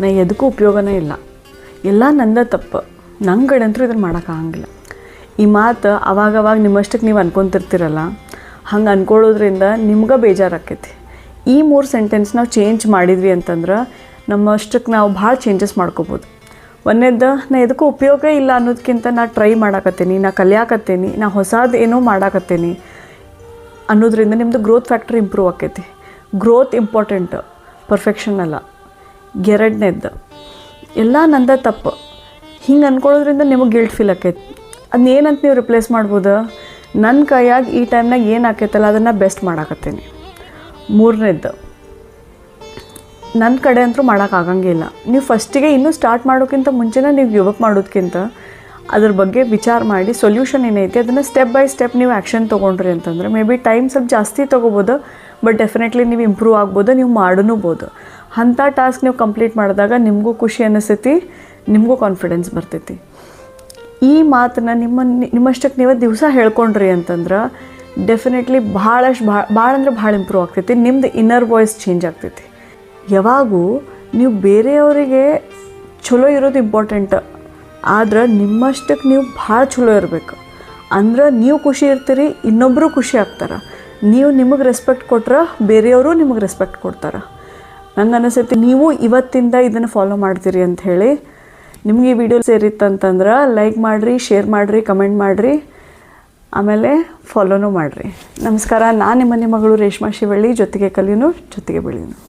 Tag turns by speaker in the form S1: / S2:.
S1: ನಾ ಎದಕ್ಕೂ ಉಪಯೋಗನೇ ಇಲ್ಲ, ಎಲ್ಲ ನಂದ ತಪ್ಪು, ನಂಗೆ ಗಡಂತರೂ ಇದನ್ನು ಮಾಡೋಕ್ಕಾಗಂಗಿಲ್ಲ. ಈ ಮಾತು ಅವಾಗವಾಗ ನಿಮ್ಮಷ್ಟಕ್ಕೆ ನೀವು ಅನ್ಕೊತಿರ್ತೀರಲ್ಲ, ಹಂಗೆ ಅಂದ್ಕೊಳ್ಳೋದ್ರಿಂದ ನಿಮ್ಗೆ ಬೇಜಾರಾಕೈತಿ. ಈ 3 ಸೆಂಟೆನ್ಸ್ ನಾವು ಚೇಂಜ್ ಮಾಡಿದ್ವಿ ಅಂತಂದ್ರೆ ನಮ್ಮಷ್ಟಕ್ಕೆ ನಾವು ಭಾಳ ಚೇಂಜಸ್ ಮಾಡ್ಕೋಬೋದು. ಒಂದೇದ್ದು, ನಾ ಎದಕ್ಕೂ ಉಪಯೋಗ ಇಲ್ಲ ಅನ್ನೋದಕ್ಕಿಂತ ನಾ ಟ್ರೈ ಮಾಡಾಕತ್ತೀನಿ, ನಾ ಕಲಿಯಾಕತ್ತೀನಿ, ನಾ ಹೊಸದು ಏನೋ ಮಾಡಾಕತ್ತೀನಿ ಅನ್ನೋದ್ರಿಂದ ನಿಮ್ಮದು ಗ್ರೋತ್ ಫ್ಯಾಕ್ಟರ್ ಇಂಪ್ರೂವ್ ಆಕೈತಿ. ಗ್ರೋತ್ ಇಂಪಾರ್ಟೆಂಟ್, ಪರ್ಫೆಕ್ಷನ್ ಅಲ್ಲ. ಎರಡನೇದ್ದು, ಎಲ್ಲ ನಂದ ತಪ್ಪು, ಹಿಂಗೆ ಅಂದ್ಕೊಳ್ಳೋದ್ರಿಂದ ನಿಮಗೆ ಗಿಲ್ಟ್ ಫೀಲ್ ಆಕೈತಿ. ಅದನ್ನೇನಂತ ನೀವು ರಿಪ್ಲೇಸ್ ಮಾಡ್ಬೋದು, ನನ್ನ ಕೈಯಾಗಿ ಈ ಟೈಮ್ನಾಗ ಏನು ಆಕೈತಲ್ಲ ಅದನ್ನು ಬೆಸ್ಟ್ ಮಾಡಾಕತ್ತೀನಿ. ಮೂರನೇದ್ದು, ನನ್ನ ಕಡೆ ಅಂತೂ ಮಾಡೋಕ್ಕಾಗಂಗಿಲ್ಲ. ನೀವು ಫಸ್ಟಿಗೆ ಇನ್ನೂ ಸ್ಟಾರ್ಟ್ ಮಾಡೋಕ್ಕಿಂತ ಮುಂಚೆನೇ ನೀವು ಗಿವ್ ಅಪ್ ಮಾಡೋದಕ್ಕಿಂತ ಅದ್ರ ಬಗ್ಗೆ ವಿಚಾರ ಮಾಡಿ ಸೊಲ್ಯೂಷನ್ ಏನೈತಿ ಅದನ್ನು ಸ್ಟೆಪ್ ಬೈ ಸ್ಟೆಪ್ ನೀವು ಆ್ಯಕ್ಷನ್ ತೊಗೊಂಡ್ರಿ ಅಂತಂದ್ರೆ ಮೇ ಬಿ ಟೈಮ್ ಸ್ವಲ್ಪ ಜಾಸ್ತಿ ತೊಗೋಬೋದು, ಬಟ್ ಡೆಫಿನೆಟ್ಲಿ ನೀವು ಇಂಪ್ರೂವ್ ಆಗ್ಬೋದು, ನೀವು ಮಾಡೂಬೋದು. ಅಂಥ ಟಾಸ್ಕ್ ನೀವು ಕಂಪ್ಲೀಟ್ ಮಾಡಿದಾಗ ನಿಮಗೂ ಖುಷಿ ಅನ್ನಿಸ್ತೈತಿ, ನಿಮಗೂ ಕಾನ್ಫಿಡೆನ್ಸ್ ಬರ್ತೈತಿ. ಈ ಮಾತನ್ನು ನಿಮ್ಮಷ್ಟಕ್ಕೆ ನೀವು ದಿವಸ ಹೇಳ್ಕೊಂಡ್ರಿ ಅಂತಂದ್ರೆ ಡೆಫಿನೆಟ್ಲಿ ಭಾಳ ಅಂದ್ರೆ ಭಾಳ ಇಂಪ್ರೂವ್ ಆಗ್ತೈತಿ. ನಿಮ್ದು ಇನ್ನರ್ ವಾಯ್ಸ್ ಚೇಂಜ್ ಆಗ್ತೈತಿ. ಯಾವಾಗೂ ನೀವು ಬೇರೆಯವರಿಗೆ ಚಲೋ ಇರೋದು ಇಂಪಾರ್ಟೆಂಟ್, ಆದ್ರೆ ನಿಮ್ಮಷ್ಟಕ್ಕೆ ನೀವು ಭಾಳ ಚಲೋ ಇರಬೇಕು. ಅಂದ್ರೆ ನೀವು ಖುಷಿ ಇರ್ತೀರಿ, ಇನ್ನೊಬ್ಬರು ಖುಷಿ ಆಗ್ತಾರೆ. ನೀವು ನಿಮಗೆ ರೆಸ್ಪೆಕ್ಟ್ ಕೊಟ್ರೆ ಬೇರೆಯವರು ನಿಮಗೆ ರೆಸ್ಪೆಕ್ಟ್ ಕೊಡ್ತಾರೆ. ನಂಗೆ ಅನಿಸ್ತೈತಿ ನೀವು ಇವತ್ತಿಂದ ಇದನ್ನು ಫಾಲೋ ಮಾಡ್ತೀರಿ ಅಂಥೇಳಿ. ನಿಮಗೆ ಈ ವಿಡಿಯೋ ಸೇರಿತ್ತಂತಂದ್ರೆ ಲೈಕ್ ಮಾಡಿರಿ, ಶೇರ್ ಮಾಡಿರಿ, ಕಮೆಂಟ್ ಮಾಡಿರಿ, ಆಮೇಲೆ ಫಾಲೋನೂ ಮಾಡಿರಿ. ನಮಸ್ಕಾರ. ನಾನು ನಿಮ್ಮ ಮಗಳು ರೇಷ್ಮಾ ಶಿವಳ್ಳಿ. ಜೊತೆಗೆ ಕಲಿಯೋನು ಜೊತೆಗೆ ಬೆಳೆಯೋನು.